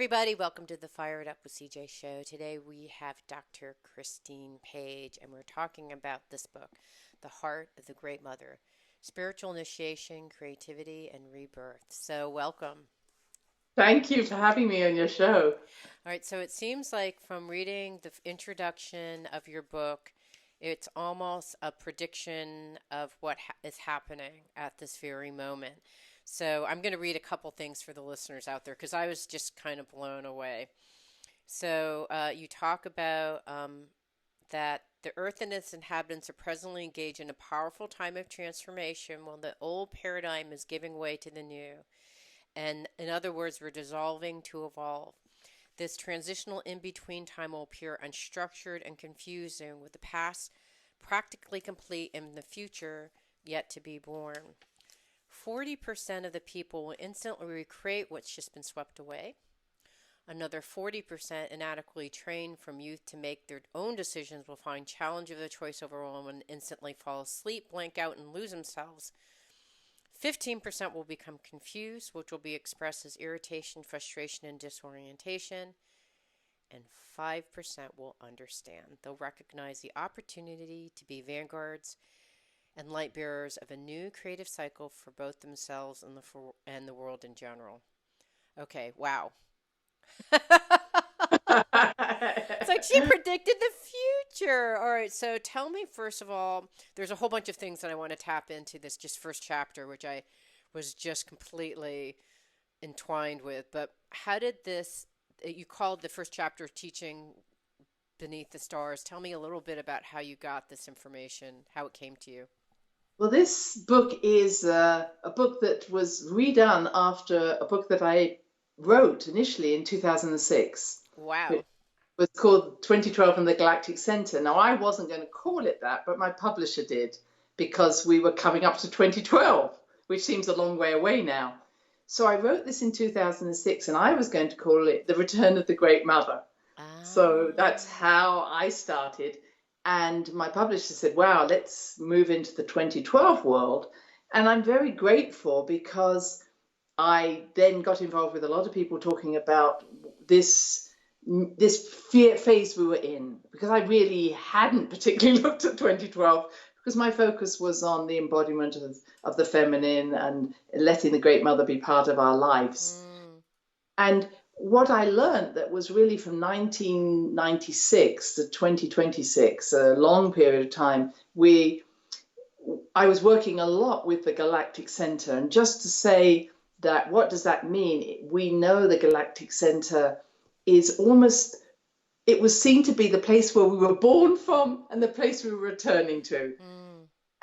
everybody. Welcome to the Fired Up with CJ show. Today we have Dr. Christine Page, and we're talking about this book, The Heart of the Great Mother, Spiritual Initiation, Creativity, and Rebirth. So welcome. Thank you for having me on your show. All right, so it seems like from reading the introduction of your book, it's almost a prediction of what is happening at this very moment. So I'm going to read a couple things for the listeners out there because I was just kind of blown away. So you talk about that the earth and its inhabitants are presently engaged in a powerful time of transformation while the old paradigm is giving way to the new. And in other words, we're dissolving to evolve. This transitional in-between time will appear unstructured and confusing, with the past practically complete and the future yet to be born. 40% of the people will instantly recreate what's just been swept away. Another 40%, inadequately trained from youth to make their own decisions, will find challenge of the choice overwhelming and instantly fall asleep, blank out, and lose themselves. 15% will become confused, which will be expressed as irritation, frustration, and disorientation. And 5% will understand. They'll recognize the opportunity to be vanguards and light bearers of a new creative cycle for both themselves and the world in general. Okay, wow. It's like she predicted the future. All right, so tell me, first of all, there's a whole bunch of things that I want to tap into this just first chapter, which I was just completely entwined with. But how did this, you called the first chapter Teaching Beneath the Stars. Tell me a little bit about how you got this information, how it came to you. Well, this book is a book that was redone after a book that I wrote initially in 2006. Wow. It was called 2012 and the Galactic Center. Now, I wasn't going to call it that, but my publisher did because we were coming up to 2012, which seems a long way away now. So I wrote this in 2006, and I was going to call it The Return of the Great Mother. So Ah. that's how I started. And my publisher said, wow, let's move into the 2012 world. And I'm very grateful because I then got involved with a lot of people talking about this phase we were in, because I really hadn't particularly looked at 2012 because my focus was on the embodiment of the feminine and letting the Great Mother be part of our lives. Mm. And what I learned that was really from 1996 to 2026, a long period of time, I was working a lot with the Galactic Center. And just to say that, what does that mean? We know the Galactic Center is almost, it was seen to be the place where we were born from and the place we were returning to.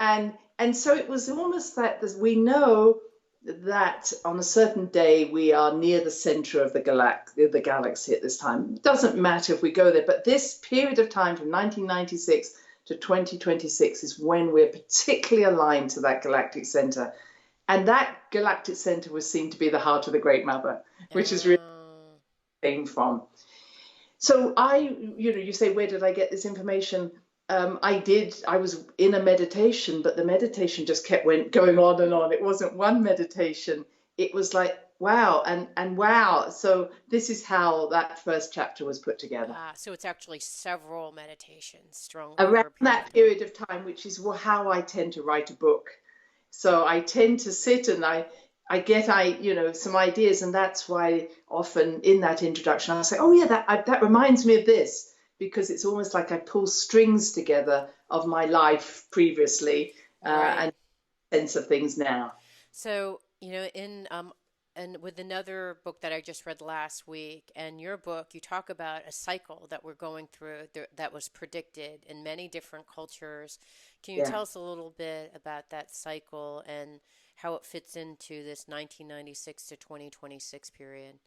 Mm. And so it was almost that we know that on a certain day we are near the center of the galaxy at this time. It doesn't matter if we go there, but this period of time from 1996 to 2026 is when we're particularly aligned to that galactic center. And that galactic center was seen to be the heart of the Great Mother, which is really Oh. came from. So you say, where did I get this information? I was in a meditation, but the meditation just going on and on. It wasn't one meditation. It was like, wow, and wow. So this is how that first chapter was put together. So it's actually several meditations strung over Around a period of that time. period of time, which is how I tend to write a book. So I tend to sit and I get some ideas, and that's why often in that introduction I'll say, oh yeah, that reminds me of this, because it's almost like I pull strings together of my life previously Right. and sense of things now. So, in and with another book that I just read last week, and your book, you talk about a cycle that we're going through that was predicted in many different cultures. Can you Yeah. tell us a little bit about that cycle and how it fits into this 1996 to 2026 period?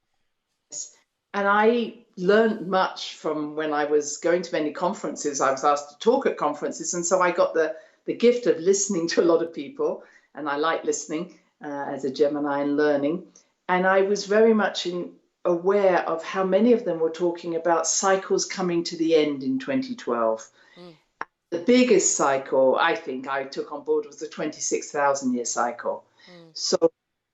And I learned much from when I was going to many conferences. I was asked to talk at conferences, and so I got the gift of listening to a lot of people, and I like listening as a Gemini and learning. And I was very much aware of how many of them were talking about cycles coming to the end in 2012. Mm. The biggest cycle I think I took on board was the 26,000 year cycle. Mm. So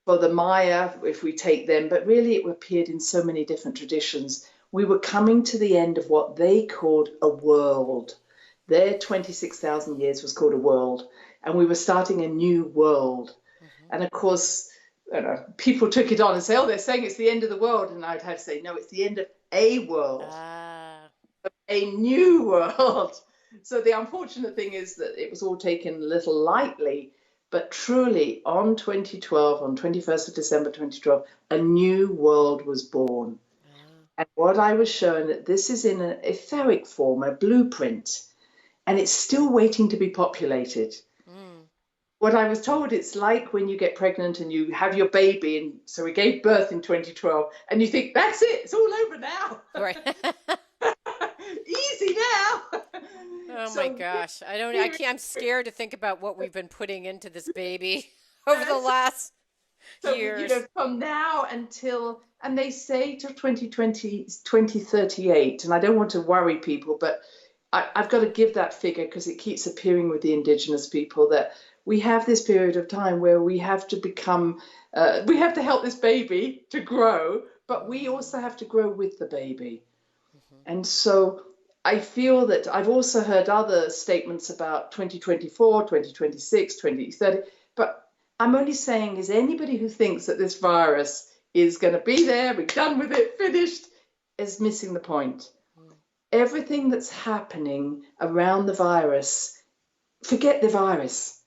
for the Maya, if we take them, but really it appeared in so many different traditions. We were coming to the end of what they called a world. Their 26,000 years was called a world, and we were starting a new world. Hmm. And of course, you know, people took it on and say, oh, they're saying it's the end of the world. And I'd have to say, no, it's the end of a world, Ah, a new world. So the unfortunate thing is that it was all taken a little lightly, but truly on 2012, on 21st of December 2012, a new world was born. ah. And what I was shown that this is in an etheric form, a blueprint, and it's still waiting to be populated. Mm. What I was told, it's like when you get pregnant and you have your baby, and so we gave birth in 2012, and you think, that's it, it's all over now. Right. Easy now. Oh my So gosh. I we're can't, I'm scared to think about what we've been putting into this baby over the that's last so years. from now until, and they say till 2020 2038, and I don't want to worry people, but I've got to give that figure because it keeps appearing with the indigenous people that we have this period of time where we have to become, we have to help this baby to grow, but we Mm. also have to grow with the baby. Hmm. And so I feel that I've also heard other statements about 2024, 2026, 2030, but I'm only saying is anybody who thinks that this virus is going to be there, we're done with it, finished, is missing the point. Mm. Everything that's happening around the virus, forget the virus.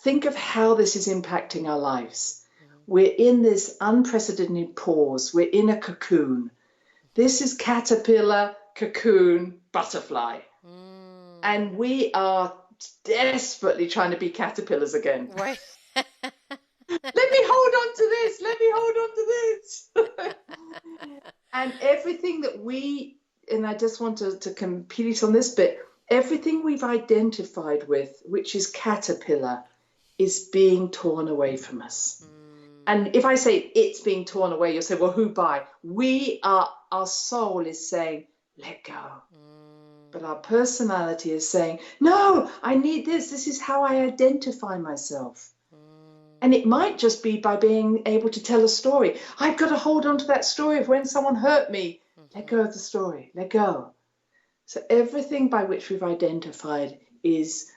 Think of how this is impacting our lives. Hmm. We're in this unprecedented pause. We're in a cocoon. This is caterpillar, cocoon, butterfly. Mm. And we are desperately trying to be caterpillars again. Right. Let me hold on to this. Let me hold on to this. And everything that we, and I just want to complete on this bit, everything we've identified with, which is caterpillar, is being torn away from us. Mm. And if I say it's being torn away, you'll say, well, who by? We are, our soul is saying, let go. But our Mm. personality is saying, no, I need this. This is how I identify myself. Mm. And it might just be by being able to tell a story. I've got to hold on to that story of when someone hurt me. Let Hmm. go of the story. Let go. So everything by which we've identified is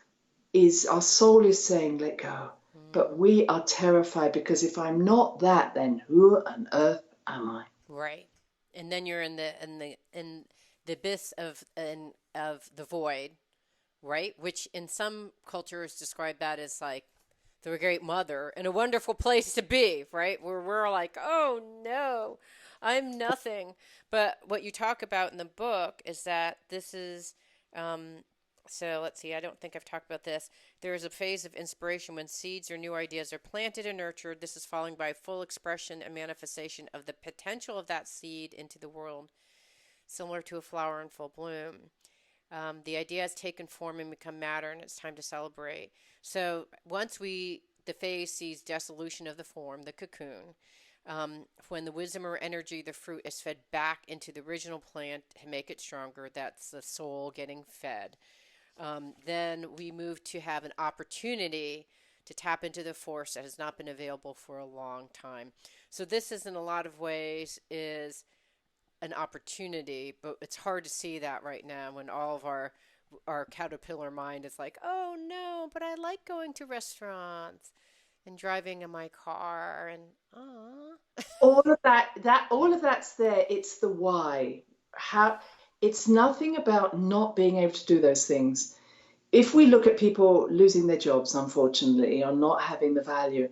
our soul is saying, let go. But Mm. we are terrified because if I'm not that, then who on earth am I? Right. And then you're in the abyss of the void, right? Which in some cultures describe that as like the great mother and a wonderful place to be, right? Where we're like, oh no, I'm nothing. But what you talk about in the book is that this is, um, so let's see, I don't think I've talked about this. There is a phase of inspiration when seeds or new ideas are planted and nurtured. This is followed by full expression and manifestation of the potential of that seed into the world, similar to a flower in full bloom. The idea has taken form and become matter, and it's time to celebrate. So once the phase sees dissolution of the form, the cocoon, when the wisdom or energy of the fruit is fed back into the original plant to make it stronger, that's the soul getting fed. Then we move to have an opportunity to tap into the force that has not been available for a long time. So this is in a lot of ways is an opportunity, but it's hard to see that right now when all of our caterpillar mind is like, oh no, but I like going to restaurants and driving in my car and ah. All of that's there. It's the why. How it's nothing about not being able to do those things. If we look at people losing their jobs, unfortunately, or not having the value,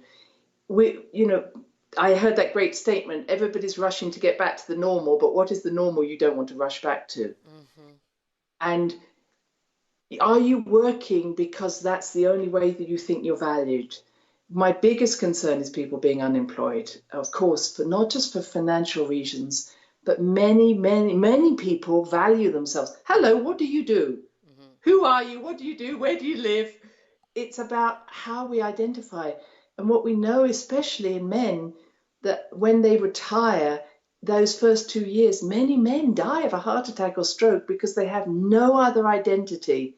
I heard that great statement, everybody's rushing to get back to the normal, but what is the normal you don't want to rush back to? Mm-hmm. And are you working because that's the only way that you think you're valued? My biggest concern is people being unemployed, of course, but not just for financial reasons, but many, many, many people value themselves. Hello, what do you do? Mm-hmm. Who are you? What do you do? Where do you live? It's about how we identify. And what we know, especially in men, that when they retire, those first 2 years, many men die of a heart attack or stroke because they have no other identity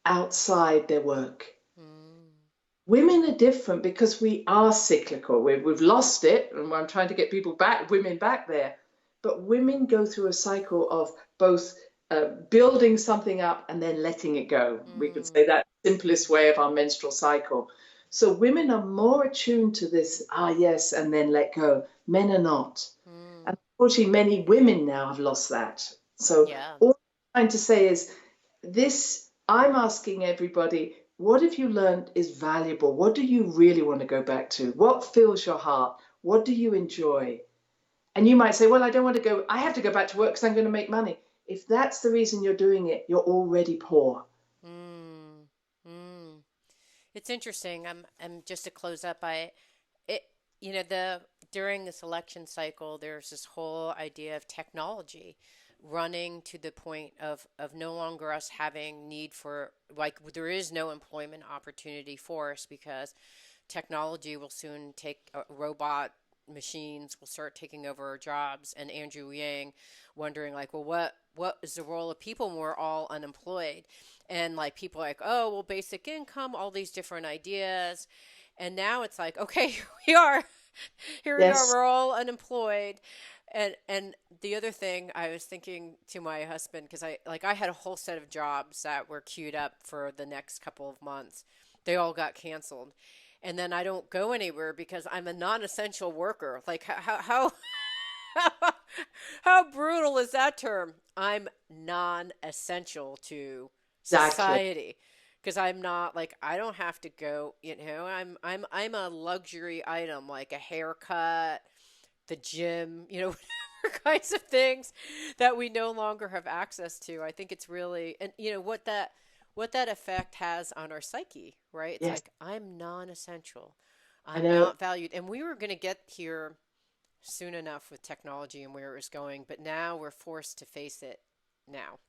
outside their work. Mm. Women are different because we are cyclical. We've lost it, and I'm trying to get people back, women back there. But women go through a cycle of both building something up and then letting it go. We could Mm, say that simplest way of our menstrual cycle. So women are more attuned to this, yes, and then let go. Men are not. mm, And unfortunately, many women now have lost that. So yeah. all I'm trying to say is this, I'm asking everybody, what have you learned is valuable? What do you really want to go back to? What fills your heart? What do you enjoy? And you might say, well, I don't want to go, I have to go back to work because I'm going to make money. If that's the reason you're doing it, you're already poor. Mm, mm. It's interesting. I'm just to close up. It the during this election cycle, there's this whole idea of technology running to the point of no longer us having need for, like, there is no employment opportunity for us because technology will soon take robot machines will start taking over our jobs. And Andrew Yang wondering, like, well, what is the role of people when we're all unemployed? And like people are like, oh, well, basic income, all these different ideas. And now it's like, okay, here we are. Here we are. Yes, We're all unemployed. And the other thing I was thinking to my husband, because I had a whole set of jobs that were queued up for the next couple of months. They all got canceled. And then I don't go anywhere because I'm a non-essential worker. Like how brutal is that term? I'm non-essential to exactly. society because I'm not, like, I don't have to go, I'm a luxury item, like a haircut, the gym, whatever kinds of things that we no longer have access to. I think it's really, and what that effect has on our psyche, right? It's Yes, like I'm non-essential. I I'm know. not valued. And we were going to get here soon enough with technology and where it was going, but now we're forced to face it now,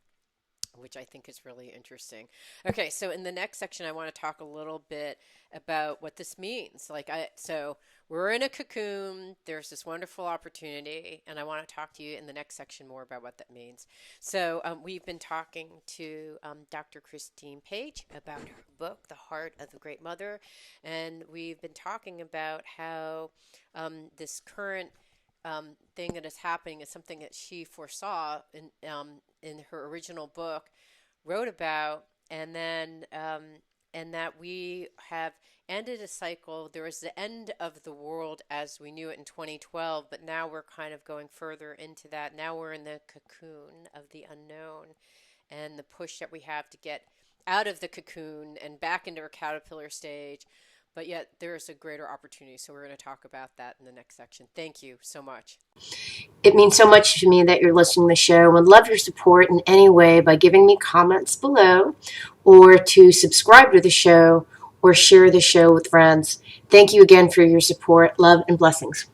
which I think is really interesting. Okay, so in the next section, I want to talk a little bit about what this means. So we're in a cocoon. There's this wonderful opportunity, and I want to talk to you in the next section more about what that means. So we've been talking to Dr. Christine Page about her book, The Heart of the Great Mother, and we've been talking about how this current thing that is happening is something that she foresaw in her original book, wrote about, and that we have ended a cycle. There was the end of the world as we knew it in 2012, but now we're kind of going further into that. Now we're in the cocoon of the unknown and the push that we have to get out of the cocoon and back into our caterpillar stage. But yet there is a greater opportunity. So we're going to talk about that in the next section. Thank you so much. It means so much to me that you're listening to the show. I would love your support in any way by giving me comments below or to subscribe to the show or share the show with friends. Thank you again for your support. Love and blessings.